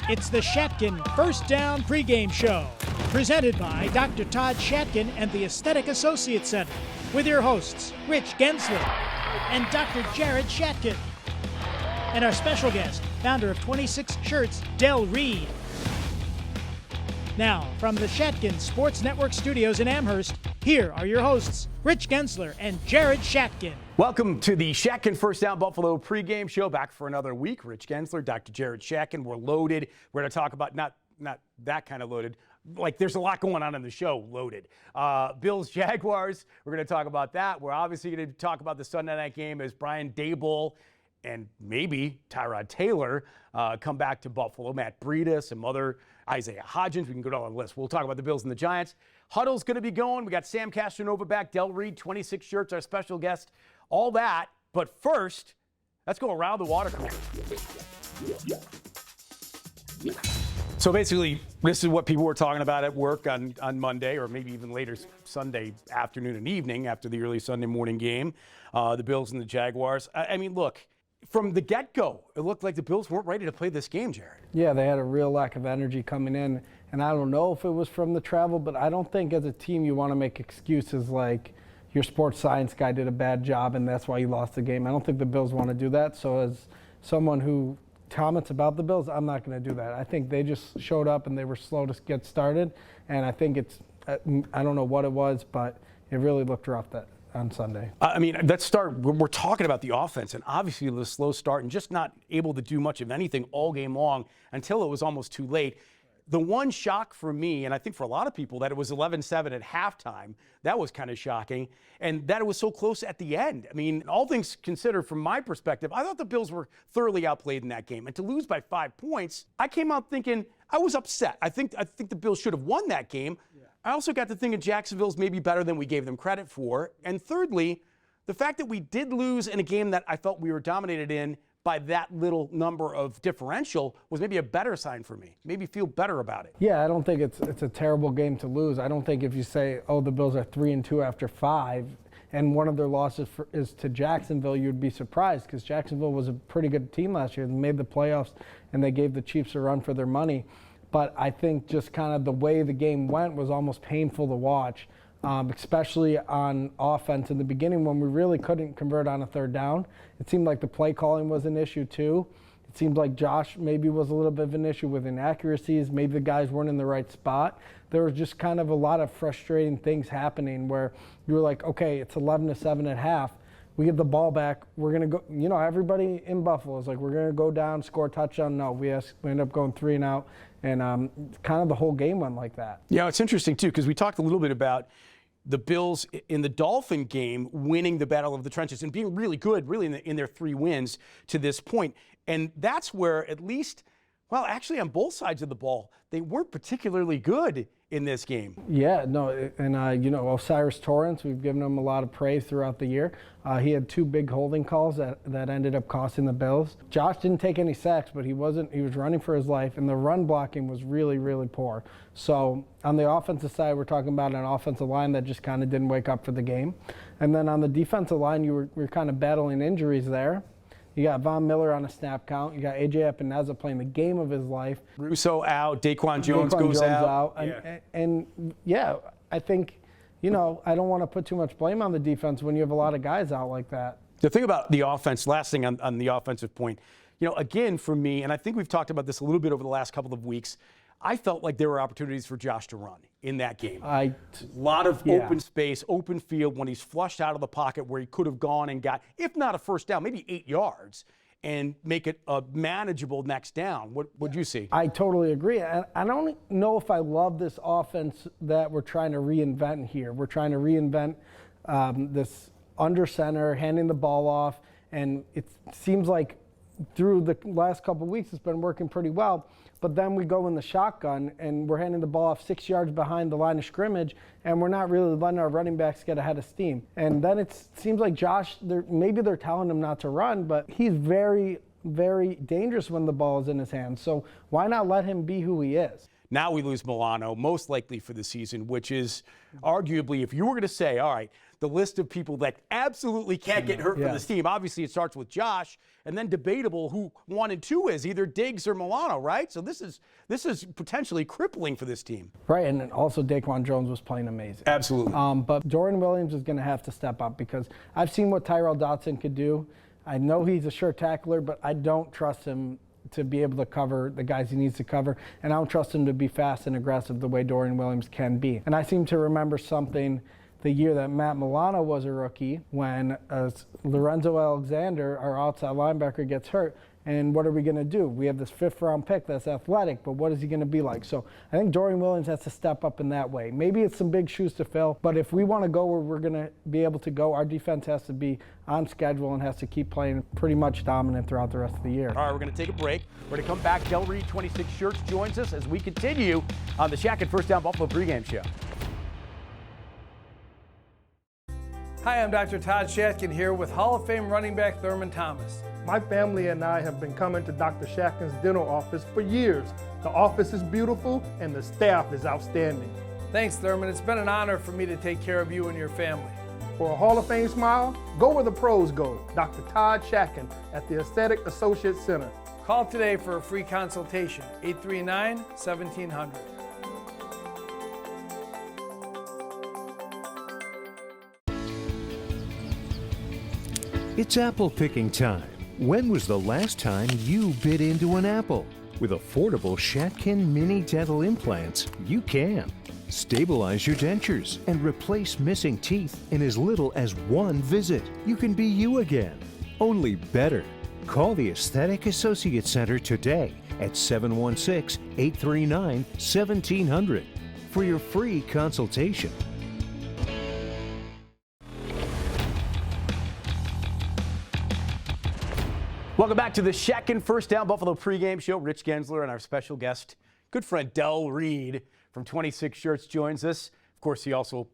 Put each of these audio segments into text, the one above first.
It's the Shatkin First Down Pregame Show, presented by Dr. Todd Shatkin and the Aesthetic Associates Center, with your hosts, Rich Gaenzler and Dr. Jared Shatkin, and our special guest, founder of 26 Shirts, Reid. Now, from the Shatkin Sports Network studios in Amherst, here are your hosts, Rich Gaenzler and Jared Shatkin. Welcome to the Shatkin First Down Buffalo pregame show. Back for another week. Rich Gaenzler, Dr. Jared Shatkin. We're loaded. We're going to talk about not that kind of loaded. Like, there's a lot going on in the show, loaded. Bills, Jaguars, we're going to talk about that. We're obviously going to talk about the Sunday night game as Brian Daboll and maybe Tyrod Taylor come back to Buffalo. Matt Breida, some other Isaiah Hodgins. We can go down the list. We'll talk about the Bills and the Giants. Huddle's going to be going. We got Sam Castronova back, Reid, 26 Shirts, our special guest. All that. But first, let's go around the water cooler. So basically, this is what people were talking about at work on Monday, or maybe even later Sunday afternoon and evening after the early Sunday morning game, the Bills and the Jaguars. I mean, look, from the get-go, it looked like the Bills weren't ready to play this game, Jared. Yeah, they had a real lack of energy coming in, and I don't know if it was from the travel, but I don't think as a team you want to make excuses like your sports science guy did a bad job and that's why you lost the game. I don't think the Bills want to do that. So as someone who comments about the Bills, I'm not going to do that. I think they just showed up and they were slow to get started, and I think it's I don't know what it was, but it really looked rough on Sunday. I mean, let's start. We're talking about the offense, and obviously the slow start and just not able to do much of anything all game long until it was almost too late. The one shock for me, and I think for a lot of people, that it was 11-7 at halftime, that was kind of shocking, and that it was so close at the end. I mean, all things considered, from my perspective, I thought the Bills were thoroughly outplayed in that game. And to lose by 5 points, I came out thinking I was upset. I think the Bills should have won that game. Yeah. I also got to thinking Jacksonville's maybe better than we gave them credit for. And thirdly, the fact that we did lose in a game that I felt we were dominated in by that little number of differential was maybe a better sign for me. Maybe feel better about it. Yeah, I don't think it's a terrible game to lose. I don't think if you say, oh, the Bills are 3-2 after 5, and one of their losses is to Jacksonville, you'd be surprised because Jacksonville was a pretty good team last year. They made the playoffs, and they gave the Chiefs a run for their money. But I think just kind of the way the game went was almost painful to watch. Especially on offense in the beginning when we really couldn't convert on a third down. It seemed like the play calling was an issue too. It seemed like Josh maybe was a little bit of an issue with inaccuracies. Maybe the guys weren't in the right spot. There was just kind of a lot of frustrating things happening where you were like, okay, it's 11-7 at half. We get the ball back. We're going to go, you know, everybody in Buffalo is like, we're going to go down, score a touchdown. No, we end up going 3 and out. And kind of the whole game went like that. Yeah, it's interesting, too, because we talked a little bit about the Bills in the Dolphin game winning the battle of the trenches and being really good, really, in their 3 wins to this point. And that's where at least, well, actually on both sides of the ball, they weren't particularly good in this game. Yeah, no, and you know, Osiris Torrance, we've given him a lot of praise throughout the year. He had 2 big holding calls that ended up costing the Bills. Josh didn't take any sacks, but he was running for his life, and the run blocking was really, really poor. So on the offensive side, we're talking about an offensive line that just kind of didn't wake up for the game. And then on the defensive line, we were kind of battling injuries there. You got Von Miller on a snap count. You got A.J. Epineza playing the game of his life. Russo out. Daquan Jones goes out. And yeah, I think, you know, I don't want to put too much blame on the defense when you have a lot of guys out like that. The thing about the offense, last thing on the offensive point, you know, again, for me, and I think we've talked about this a little bit over the last couple of weeks, I felt like there were opportunities for Josh to run in that game. A lot of open space, open field when he's flushed out of the pocket where he could have gone and got, if not a first down, maybe 8 yards and make it a manageable next down. What would you see? I totally agree. And I don't know if I love this offense that we're trying to reinvent here. We're trying to reinvent this under center, handing the ball off, and it seems like through the last couple of weeks it's been working pretty well. But then we go in the shotgun and we're handing the ball off 6 yards behind the line of scrimmage, and we're not really letting our running backs get ahead of steam. And then it seems like Josh, maybe they're telling him not to run, but he's very, very dangerous when the ball is in his hands. So why not let him be who he is? Now we lose Milano, most likely for the season, which is arguably, if you were going to say, all right, the list of people that absolutely can't get hurt from this team. Obviously, it starts with Josh, and then debatable who 1 and 2 is, either Diggs or Milano, right? So this is potentially crippling for this team. Right, and then also Daquan Jones was playing amazing. Absolutely. But Jordan Williams is going to have to step up because I've seen what Tyrell Dotson could do. I know he's a sure tackler, but I don't trust him to be able to cover the guys he needs to cover, and I don't trust him to be fast and aggressive the way Dorian Williams can be. And I seem to remember something the year that Matt Milano was a rookie when Lorenzo Alexander, our outside linebacker, gets hurt. And what are we going to do? We have this 5th-round pick that's athletic, but what is he going to be like? So I think Dorian Williams has to step up in that way. Maybe it's some big shoes to fill, but if we want to go where we're going to be able to go, our defense has to be on schedule and has to keep playing pretty much dominant throughout the rest of the year. All right, we're going to take a break. We're going to come back. Del Reid, 26 Shirts, joins us as we continue on the Shatkin First Down Buffalo pregame show. Hi, I'm Dr. Todd Shatkin here with Hall of Fame running back Thurman Thomas. My family and I have been coming to Dr. Shatkin's dental office for years. The office is beautiful and the staff is outstanding. Thanks, Thurman. It's been an honor for me to take care of you and your family. For a Hall of Fame smile, go where the pros go. Dr. Todd Shatkin at the Aesthetic Associates Center. Call today for a free consultation, 839-1700. It's apple picking time. When was the last time you bit into an apple? With affordable Shatkin Mini Dental Implants, you can. Stabilize your dentures and replace missing teeth in as little as 1 visit. You can be you again, only better. Call the Aesthetic Associates Center today at 716-839-1700 for your free consultation. Welcome back to the Shatkin First Down Buffalo pregame show. Rich Gaenzler and our special guest, good friend Del Reid from 26 Shirts joins us. Of course, he also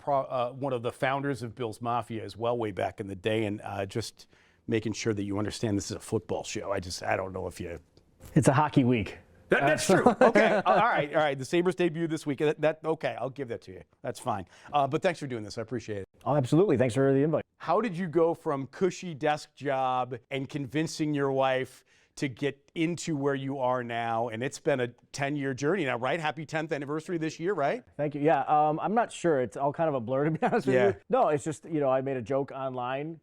one of the founders of Bills Mafia as well way back in the day, and just making sure that you understand this is a football show. I don't know if you... It's a hockey week. That's true. Okay. All right. The Sabres debut this week. Okay, I'll give that to you. That's fine. But thanks for doing this. I appreciate it. Oh, absolutely. Thanks for the invite. How did you go from cushy desk job and convincing your wife to get into where you are now? And it's been a 10-year journey now, right? Happy 10th anniversary this year, right? Thank you. Yeah, I'm not sure. It's all kind of a blur, to be honest with you. No, it's just, I made a joke online,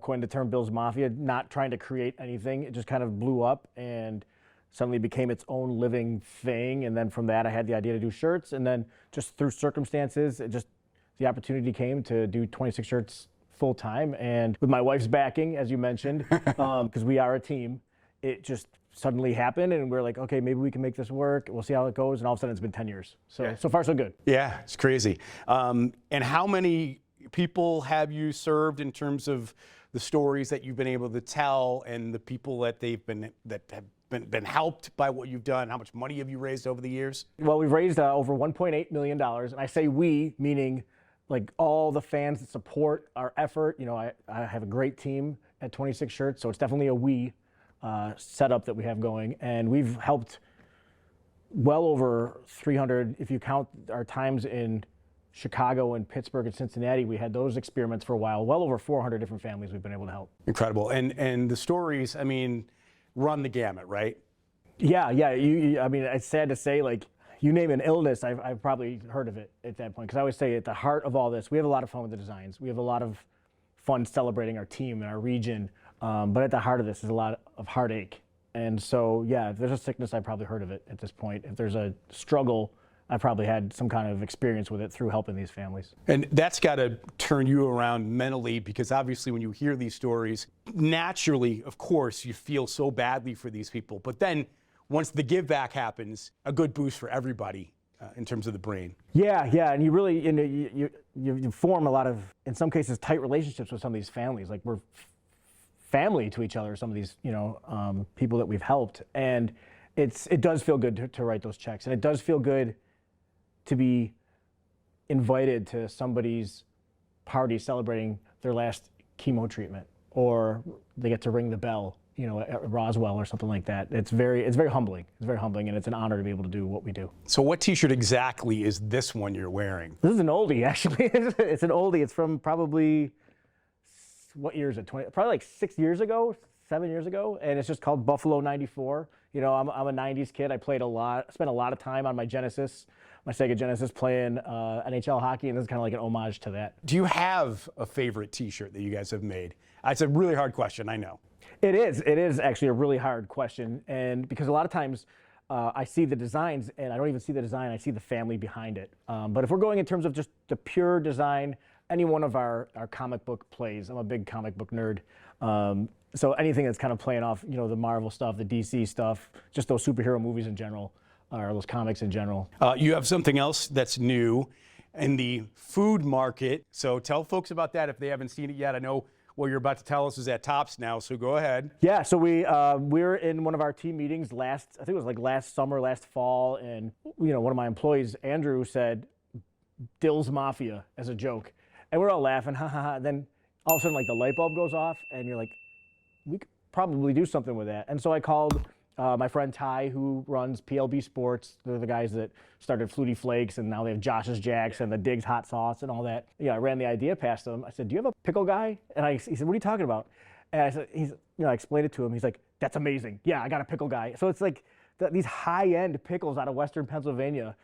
coined the term Bills Mafia, not trying to create anything. It just kind of blew up and suddenly became its own living thing. And then from that, I had the idea to do shirts. And then just through circumstances, the opportunity came to do 26 Shirts full time. And with my wife's backing, as you mentioned, because we are a team, it just suddenly happened. And we're like, okay, maybe we can make this work. We'll see how it goes. And all of a sudden, it's been 10 years. So far, so good. Yeah, it's crazy. And how many people have you served in terms of the stories that you've been able to tell and the people that have been helped by what you've done? How much money have you raised over the years? Well, we've raised over $1.8 million. And I say we, meaning like all the fans that support our effort. I have a great team at 26 Shirts, so it's definitely a we setup that we have going. And we've helped well over 300, if you count our times in Chicago and Pittsburgh and Cincinnati. We had those experiments for a while. Well over 400 different families we've been able to help. Incredible. And the stories, run the gamut, right? Yeah. It's sad to say, like, you name an illness, I've probably heard of it at that point. Because I always say at the heart of all this, we have a lot of fun with the designs. We have a lot of fun celebrating our team and our region. But at the heart of this is a lot of heartache. And so, if there's a sickness, I've probably heard of it at this point. If there's a struggle, I probably had some kind of experience with it through helping these families. And that's got to turn you around mentally, because obviously when you hear these stories, naturally, of course, you feel so badly for these people. But then once the give back happens, a good boost for everybody in terms of the brain. Yeah, and you really, you form a lot of, in some cases, tight relationships with some of these families. Like, we're family to each other, some of these, people that we've helped. And it does feel good to write those checks. And it does feel good to be invited to somebody's party celebrating their last chemo treatment, or they get to ring the bell at Roswell or something like that. It's very humbling. It's very humbling, and it's an honor to be able to do what we do. So what T-shirt exactly is this one you're wearing? This is an oldie, actually. It's an oldie. It's from probably, what year is it? Probably like 7 years ago, and it's just called Buffalo '94. I'm a '90s kid. I played a lot. Spent a lot of time on my Sega Genesis, playing NHL hockey, and this is kind of like an homage to that. Do you have a favorite T-shirt that you guys have made? It's a really hard question, I know. It is actually a really hard question, and because a lot of times I see the designs, and I don't even see the design, I see the family behind it. But if we're going in terms of just the pure design, any one of our comic book plays, I'm a big comic book nerd, so anything that's kind of playing off, the Marvel stuff, the DC stuff, just those superhero movies in general, or those comics in general. You have something else that's new in the food market, so tell folks about that if they haven't seen it yet. I know what you're about to tell us is at Tops now, so go ahead. Yeah, so we're in one of our team meetings I think it was like last summer, last fall, and one of my employees, Andrew, said Dill's Mafia as a joke. And we're all laughing, ha ha ha. Then all of a sudden, like, the light bulb goes off, and you're like, we could probably do something with that. And so I called my friend Ty, who runs PLB Sports. They're the guys that started Flutie Flakes, and now they have Josh's Jacks and the Diggs hot sauce and all that. I ran the idea past him. I said, do you have a pickle guy? And he said, what are you talking about? And I said, I explained it to him. He's like, that's amazing. Yeah, I got a pickle guy. So it's like these high-end pickles out of Western Pennsylvania,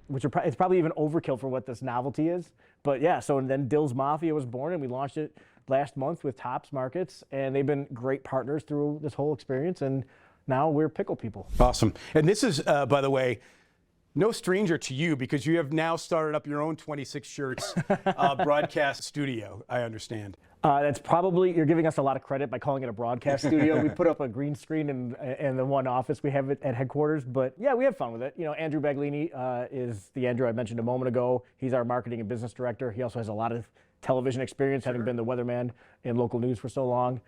which it's probably even overkill for what this novelty is. But yeah, so then Dill's Mafia was born, and we launched it last month with Tops Markets, and they've been great partners through this whole experience, and now we're pickle people. Awesome. And this is, by the way, no stranger to you, because you have now started up your own 26 Shirts broadcast studio, I understand. That's probably, you're giving us a lot of credit by calling it a broadcast studio. We put up a green screen in the one office we have at headquarters, but yeah, we have fun with it. Andrew Baglini is the Andrew I mentioned a moment ago. He's our marketing and business director. He also has a lot of television experience, having been the weatherman in local news for so long.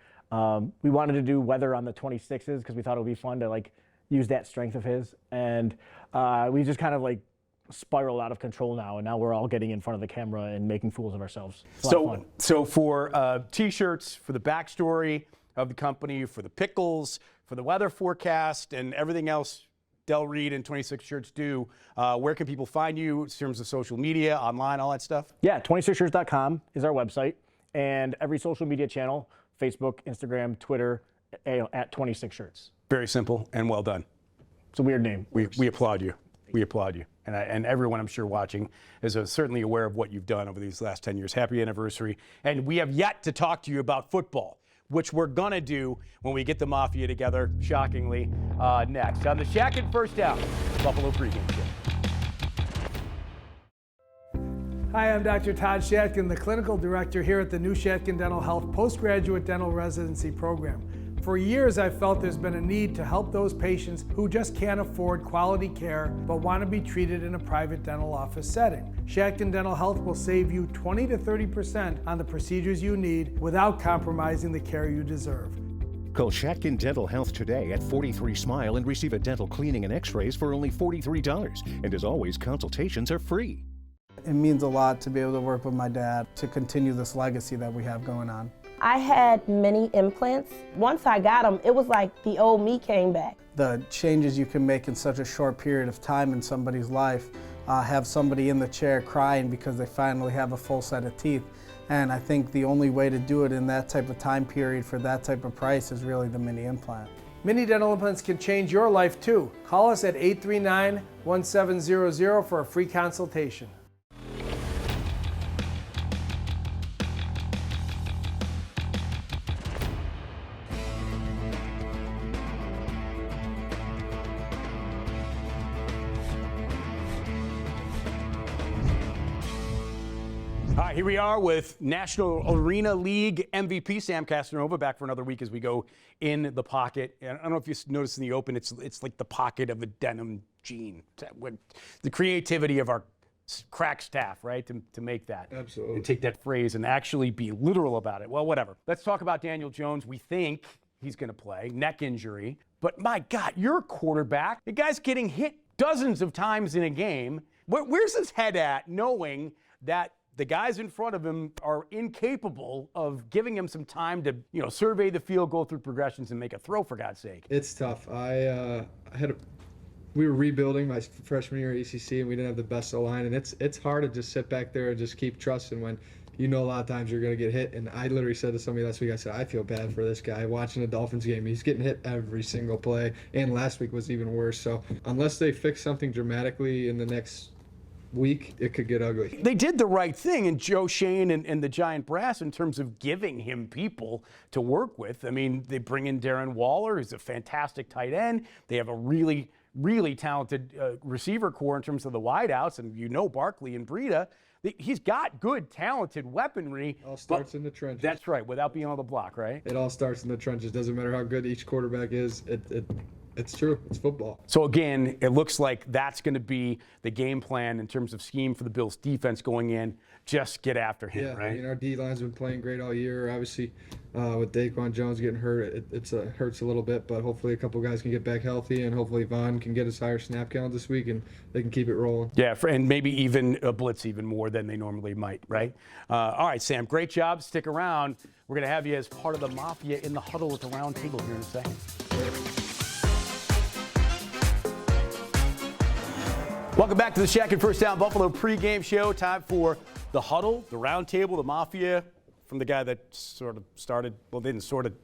We wanted to do weather on the 26s because we thought it would be fun to use that strength of his, and we just kind of spiraled out of control now, and now we're all getting in front of the camera and making fools of ourselves. So for T-shirts, for the backstory of the company, for the pickles, for the weather forecast, and everything else Del Reid and 26 Shirts do, where can people find you in terms of social media, online, all that stuff? Yeah, 26shirts.com is our website, and every social media channel, Facebook, Instagram, Twitter, at 26 Shirts. Very simple and well done. It's a weird name. We applaud you. We applaud you. And everyone I'm sure watching is certainly aware of what you've done over these last 10 years. Happy anniversary. And we have yet to talk to you about football, which we're going to do when we get the Mafia together, shockingly, next. On the Shatkin First Down, Buffalo Pregame Show. Hi, I'm Dr. Todd Shatkin, the clinical director here at the new Shatkin Dental Health Postgraduate Dental Residency Program. For years, I've felt there's been a need to help those patients who just can't afford quality care but want to be treated in a private dental office setting. Shatkin Dental Health will save you 20 to 30% on the procedures you need without compromising the care you deserve. Call Shatkin Dental Health today at 43 Smile and receive a dental cleaning and x-rays for only $43. And as always, consultations are free. It means a lot to be able to work with my dad to continue this legacy that we have going on. I had many implants. Once I got them, it was like the old me came back. The changes you can make in such a short period of time in somebody's life, have somebody in the chair crying because they finally have a full set of teeth. And I think the only way to do it in that type of time period for that type of price is really the mini implant. Mini dental implants can change your life too. Call us at 839-1700 for a free consultation. All right, here we are with National Arena League MVP Sam Casanova back for another week as we go in the pocket. And I don't know if you noticed in the open, it's like the pocket of a denim jean. The creativity of our crack staff, right, to make that. Absolutely. And take that phrase and actually be literal about it. Well, whatever. Let's talk about Daniel Jones. We think he's going to play, neck injury. But my God, you're a quarterback. The guy's getting hit dozens of times in a game. Where's his head at knowing that the guys in front of him are incapable of giving him some time to, survey the field, go through progressions, and make a throw, for God's sake. It's tough. We were rebuilding my freshman year at ACC, and we didn't have the best O-line, and it's hard to just sit back there and just keep trusting when a lot of times you're going to get hit. And I literally said to somebody last week, I said, I feel bad for this guy watching the Dolphins game. He's getting hit every single play, and last week was even worse. So unless they fix something dramatically in the next week, it could get ugly. They did the right thing in Joe Shane and the Giant Brass in terms of giving him people to work with. I mean, they bring in Darren Waller, who's a fantastic tight end. They have a really, really talented receiver core in terms of the wideouts, and Barkley and Breida. He's got good, talented weaponry. It all starts in the trenches. That's right, without being on the block, right? It all starts in the trenches. Doesn't matter how good each quarterback is. It's true. It's football. So, again, it looks like that's going to be the game plan in terms of scheme for the Bills' defense going in. Just get after him, right? Our D-line's been playing great all year. Obviously, with Daquan Jones getting hurt, it hurts a little bit, but hopefully a couple guys can get back healthy, and hopefully Vaughn can get his higher snap count this week, and they can keep it rolling. Yeah, and maybe even blitz even more than they normally might, right? All right, Sam, great job. Stick around. We're going to have you as part of the Mafia in the huddle at the round table here in a second. Welcome back to the Shatkin First Down Buffalo pregame show. Time for the huddle, the round table, the Mafia, from the guy that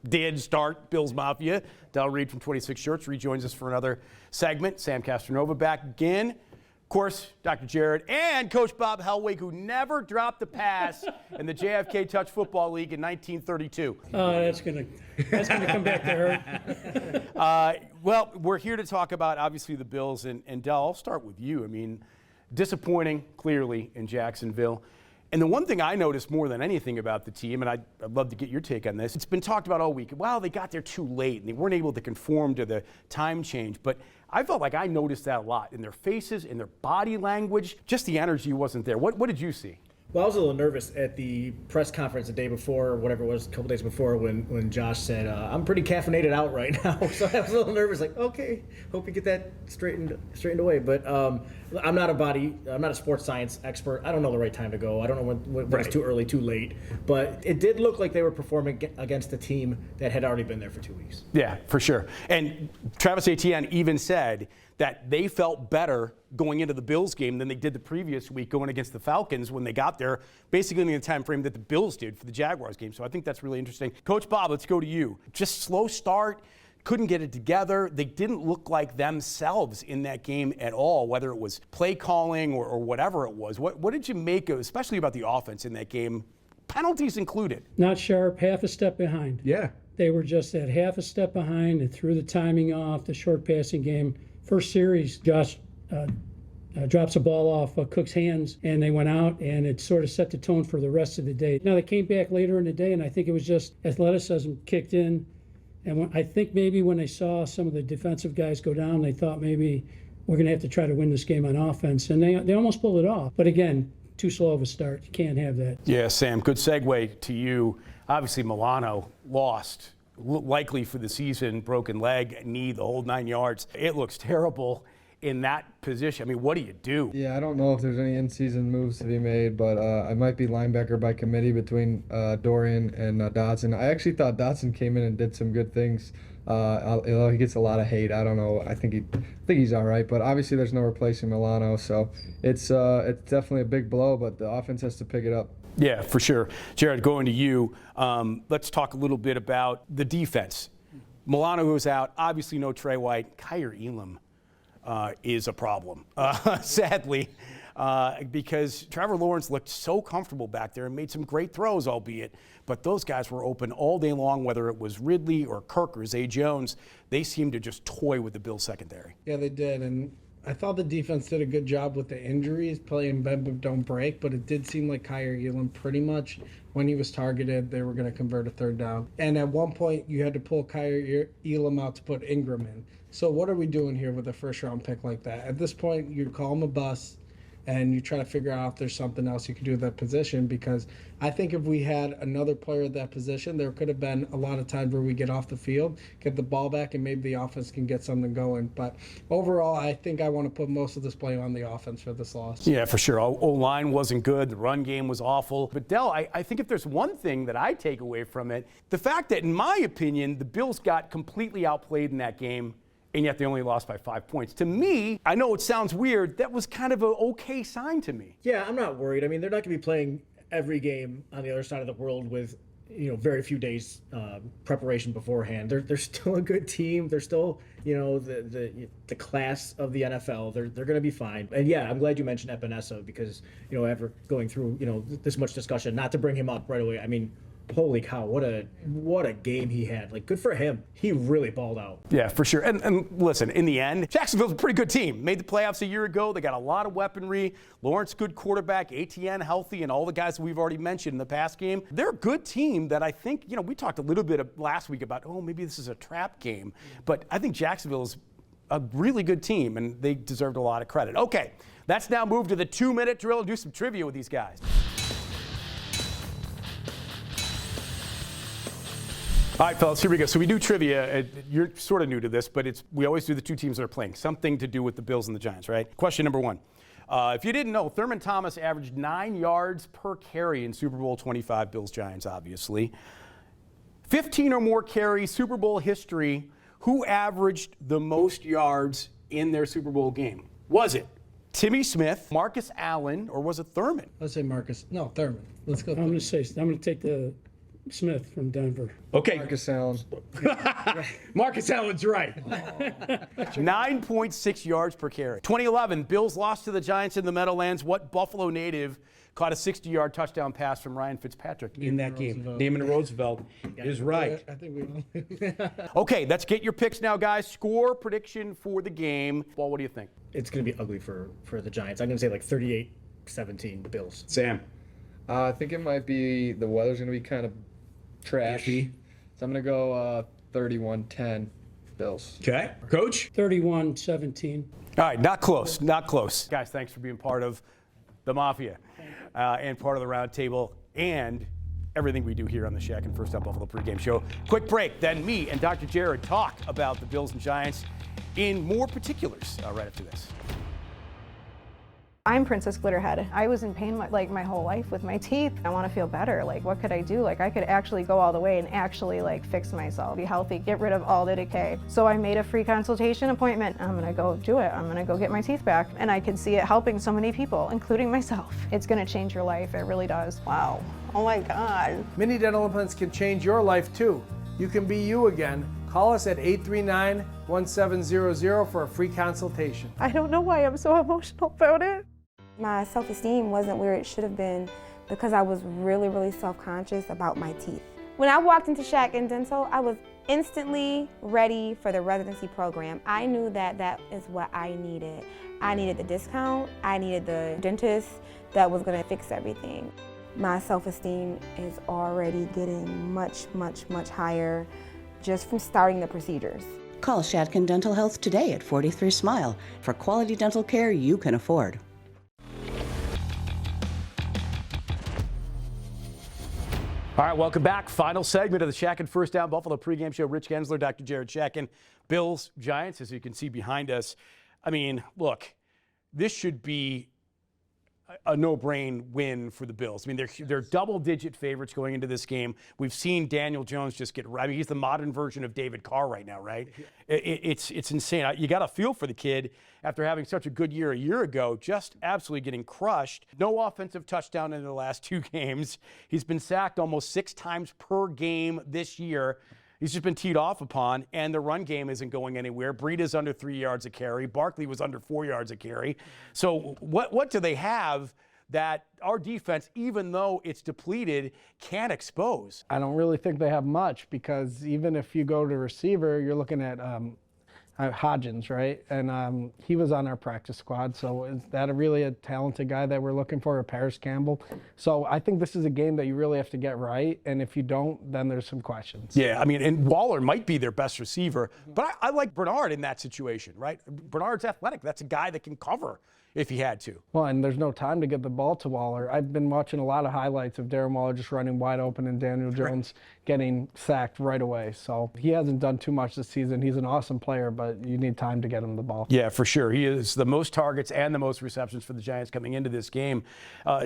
did start Bill's Mafia. Reid from 26 Shirts rejoins us for another segment. Sam Castronova back again. Of course, Dr. Jared and Coach Bob Helwig, who never dropped a pass in the JFK Touch Football League in 1932. That's gonna come back to her. Well, we're here to talk about, obviously, the Bills. And Del, I'll start with you. I mean, disappointing, clearly, in Jacksonville. And the one thing I noticed more than anything about the team, and I'd love to get your take on this, it's been talked about all week. Wow, they got there too late, and they weren't able to conform to the time change. But I felt like I noticed that a lot in their faces, in their body language. Just the energy wasn't there. What did you see? Well, I was a little nervous at the press conference the day before, or whatever it was, a couple days before, when Josh said, I'm pretty caffeinated out right now. So I was a little nervous, like, okay, hope you get that straightened away. But I'm not a sports science expert. I don't know the right time to go. I don't know when it's too early, too late. But it did look like they were performing against a team that had already been there for 2 weeks. Yeah, for sure. And Travis Etienne even said that they felt better going into the Bills game than they did the previous week going against the Falcons when they got there, basically in the time frame that the Bills did for the Jaguars game. So I think that's really interesting. Coach Bob, let's go to you. Just slow start, couldn't get it together. They didn't look like themselves in that game at all, whether it was play calling or whatever it was. What did you make of, especially about the offense in that game, penalties included? Not sharp, half a step behind. Yeah. They were just at half a step behind and threw the timing off, the short passing game. First series, Josh drops a ball off Cook's hands, and they went out, and it sort of set the tone for the rest of the day. Now, they came back later in the day, and I think it was just athleticism kicked in. And I think maybe when they saw some of the defensive guys go down, they thought maybe we're going to have to try to win this game on offense. And they almost pulled it off. But again, too slow of a start. You can't have that. Yeah, Sam, good segue to you. Obviously, Milano lost, likely for the season, broken leg, knee, the whole 9 yards. It looks terrible in that position. I mean, what do you do? Yeah, I don't know if there's any in-season moves to be made, but I might be linebacker by committee between Dorian and Dotson. I actually thought Dotson came in and did some good things. He gets a lot of hate. I don't know. I think he's all right, but obviously there's no replacing Milano, so it's definitely a big blow. But the offense has to pick it up. Yeah, for sure. Jared, going to you. Let's talk a little bit about the defense. Milano, who's out, obviously no Trey White. Kyer Elam is a problem, sadly, because Trevor Lawrence looked so comfortable back there and made some great throws, albeit, but those guys were open all day long, whether it was Ridley or Kirk or Zay Jones. They seemed to just toy with the Bills secondary. Yeah, they did, and I thought the defense did a good job with the injuries, playing bend but don't break, but it did seem like Kyer Elam pretty much, when he was targeted, they were going to convert a third down. And at one point, you had to pull Kyer Elam out to put Ingram in. So what are we doing here with a first-round pick like that? At this point, you'd call him a bust. and you try to figure out if there's something else you can do at that position, because I think if we had another player at that position, there could have been a lot of times where we get off the field, get the ball back, and maybe the offense can get something going. But overall, I think I want to put most of this blame on the offense for this loss. Yeah, for sure. O-line wasn't good. The run game was awful. But, Del, I think if there's one thing that I take away from it, the fact that, in my opinion, the Bills got completely outplayed in that game, and yet they only lost by 5 points. To me, I know it sounds weird, that was kind of an okay sign to me. Yeah, I'm not worried. I mean, they're not going to be playing every game on the other side of the world with, very few days preparation beforehand. They're still a good team. They're still, the class of the NFL. They're going to be fine. And yeah, I'm glad you mentioned Epinesa because, after going through, this much discussion, not to bring him up right away. I mean, holy cow, what a game he had. Like, good for him. He really balled out. Yeah, for sure. And listen, in the end, Jacksonville's a pretty good team. Made the playoffs a year ago. They got a lot of weaponry. Lawrence, good quarterback. ATN, healthy, and all the guys that we've already mentioned in the past game. They're a good team that I think, we talked a little bit last week about, maybe this is a trap game. But I think Jacksonville is a really good team, and they deserved a lot of credit. Okay, let's now move to the 2-minute drill and do some trivia with these guys. All right, fellas, here we go. So we do trivia. You're sort of new to this, but we always do the two teams that are playing. Something to do with the Bills and the Giants, right? Question number 1. If you didn't know, Thurman Thomas averaged 9 yards per carry in Super Bowl 25, Bills-Giants, obviously. 15 or more carries, Super Bowl history. Who averaged the most yards in their Super Bowl game? Was it Timmy Smith, Marcus Allen, or was it Thurman? Let's say Thurman. Let's go. I'm going to take the Smith from Denver. Okay. Marcus Allen. Marcus Allen's right. 9.6 yards per carry. 2011, Bills lost to the Giants in the Meadowlands. What Buffalo native caught a 60-yard touchdown pass from Ryan Fitzpatrick in that game? Naaman Roosevelt is right. I think we Okay, let's get your picks now, guys. Score prediction for the game. Well, what do you think? It's going to be ugly for the Giants. I'm going to say like 38-17 Bills. Sam? I think it might be the weather's going to be kind of trashy. So I'm going to go 31-10 Bills. Okay. Coach? 31-17. All right, not close, not close. Guys, thanks for being part of the Mafia and part of the round table and everything we do here on the Shatkin F.I.R.S.T Buffalo pregame show. Quick break, then me and Dr. Jared talk about the Bills and Giants in more particulars right after this. I'm Princess Glitterhead. I was in pain my whole life with my teeth. I want to feel better. What could I do? I could actually go all the way and actually fix myself, be healthy, get rid of all the decay. So I made a free consultation appointment. I'm gonna go do it. I'm gonna go get my teeth back. And I can see it helping so many people, including myself. It's gonna change your life. It really does. Wow. Oh my God. Mini dental implants can change your life too. You can be you again. Call us at 839-1700 for a free consultation. I don't know why I'm so emotional about it. My self-esteem wasn't where it should have been because I was really, really self-conscious about my teeth. When I walked into Shatkin Dental, I was instantly ready for the residency program. I knew that is what I needed. I needed the discount. I needed the dentist that was gonna fix everything. My self-esteem is already getting much, much, much higher just from starting the procedures. Call Shatkin Dental Health today at 43 Smile for quality dental care you can afford. All right, welcome back. Final segment of the Shatkin F.I.R.S.T Buffalo pregame show. Rich Gaenzler, Dr. Jared Shatkin, Bills, Giants, as you can see behind us. I mean, look, this should be a no-brain win for the Bills. I mean, they're double-digit favorites going into this game. We've seen Daniel Jones just he's the modern version of David Carr right now, right? It's insane. You got to feel for the kid after having such a good year a year ago, just absolutely getting crushed. No offensive touchdown in the last 2 games. He's been sacked almost 6 times per game this year. He's just been teed off upon, and the run game isn't going anywhere. Breed is under 3 yards a carry. Barkley was under 4 yards a carry. So what do they have that our defense, even though it's depleted, can't expose? I don't really think they have much, because even if you go to receiver, you're looking at Hodgins, right? And he was on our practice squad. So is that really a talented guy that we're looking for, a Paris Campbell? So I think this is a game that you really have to get right. And if you don't, then there's some questions. Yeah, I mean, and Waller might be their best receiver, but I like Bernard in that situation, right? Bernard's athletic. That's a guy that can cover. if he had to. Well, and there's no time to get the ball to Waller. I've been watching a lot of highlights of Darren Waller just running wide open and Daniel Jones getting sacked right away. So he hasn't done too much this season. He's an awesome player, but you need time to get him the ball. Yeah, for sure. He is the most targets and the most receptions for the Giants coming into this game.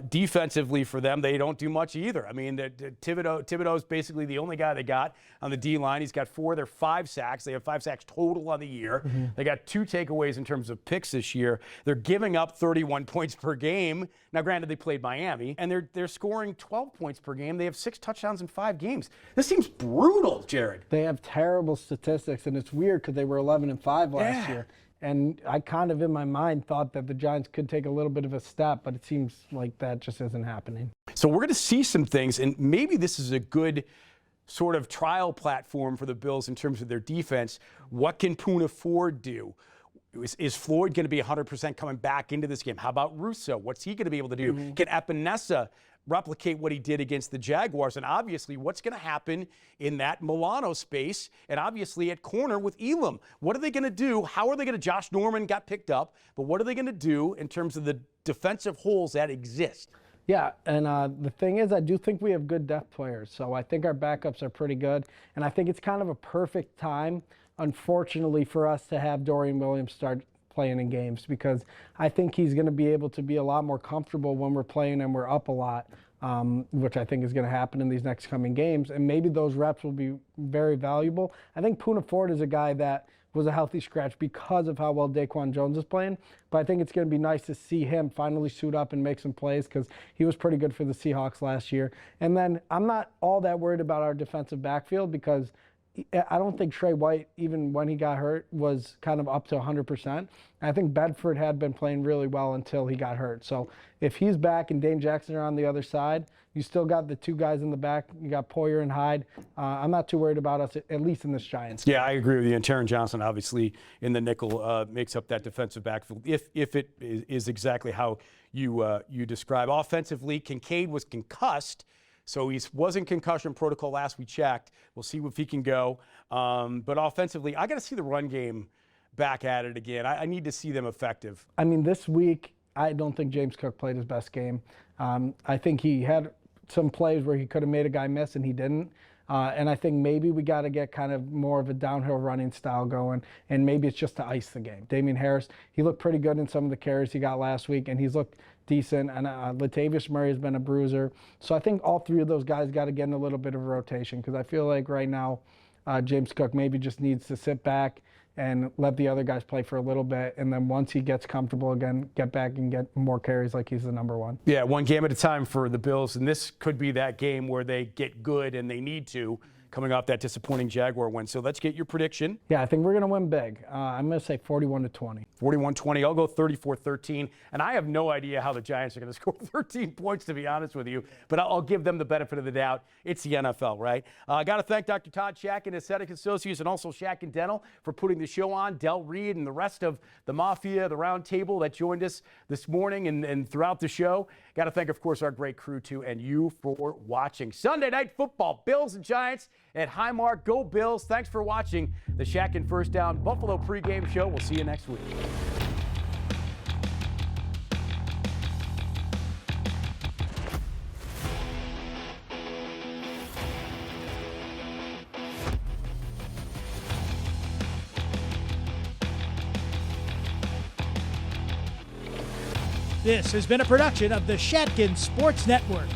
Defensively for them, they don't do much either. I mean, Thibodeau is basically the only guy they got on the D-line. He's got 4 of their 5 sacks. They have 5 sacks total on the year. They got 2 takeaways in terms of picks this year. They're giving up 31 points per game. Now, granted, they played Miami, and they're scoring 12 points per game. They have 6 touchdowns in 5 games. This seems brutal, Jared. They have terrible statistics, and it's weird because they were 11-5 last year. And I kind of, in my mind, thought that the Giants could take a little bit of a step, but it seems like that just isn't happening. So we're going to see some things, and maybe this is a good sort of trial platform for the Bills in terms of their defense. What can Poona Ford do? Is Floyd going to be 100% coming back into this game? How about Russo? What's he going to be able to do? Can Epinesa replicate what he did against the Jaguars? And obviously, what's going to happen in that Milano space? And obviously at corner with Elam. What are they going to do? How are they going to? Josh Norman got picked up, but what are they going to do in terms of the defensive holes that exist? Yeah, and the thing is, I do think we have good depth players. So I think our backups are pretty good. And I think it's kind of a perfect time, unfortunately, for us to have Dorian Williams start playing in games, because I think he's going to be able to be a lot more comfortable when we're playing and we're up a lot, which I think is going to happen in these next coming games. And maybe those reps will be very valuable. I think Poona Ford is a guy that was a healthy scratch because of how well Daquan Jones is playing. But I think it's going to be nice to see him finally suit up and make some plays, because he was pretty good for the Seahawks last year. And then I'm not all that worried about our defensive backfield, because I don't think Trey White, even when he got hurt, was kind of up to 100%. I think Bedford had been playing really well until he got hurt. So if he's back and Dane Jackson are on the other side, you still got the 2 guys in the back. You got Poyer and Hyde. I'm not too worried about us, at least in this Giants game. Yeah, I agree with you. And Taron Johnson, obviously, in the nickel, makes up that defensive backfield, if it is exactly how you describe. Offensively, Kincaid was concussed. So he was in concussion protocol last we checked. We'll see if he can go. But offensively, I got to see the run game back at it again. I need to see them effective. I mean, this week, I don't think James Cook played his best game. I think he had some plays where he could have made a guy miss, and he didn't. And I think maybe we got to get kind of more of a downhill running style going, and maybe it's just to ice the game. Damian Harris, he looked pretty good in some of the carries he got last week, and he's looked decent. And Latavius Murray has been a bruiser. So I think all 3 of those guys got to get in a little bit of a rotation, because I feel like right now James Cook maybe just needs to sit back and let the other guys play for a little bit, and then once he gets comfortable again, get back and get more carries like he's the number 1. Yeah, one game at a time for the Bills, and this could be that game where they get good and they need to, coming off that disappointing Jaguar win. So let's get your prediction. Yeah, I think we're going to win big. I'm going to say 41-20. 41-20. I'll go 34-13. And I have no idea how the Giants are going to score 13 points, to be honest with you. But I'll give them the benefit of the doubt. It's the NFL, right? I got to thank Dr. Todd Shatkin, Aesthetic Associates, and also Shatkin Dental for putting the show on. Del Reid and the rest of the Mafia, the round table that joined us this morning and throughout the show. Got to thank, of course, our great crew, too, and you for watching. Sunday Night Football, Bills and Giants at Highmark. Go Bills. Thanks for watching the Shatkin First Down Buffalo pregame show. We'll see you next week. This has been a production of the Shatkin Sports Network.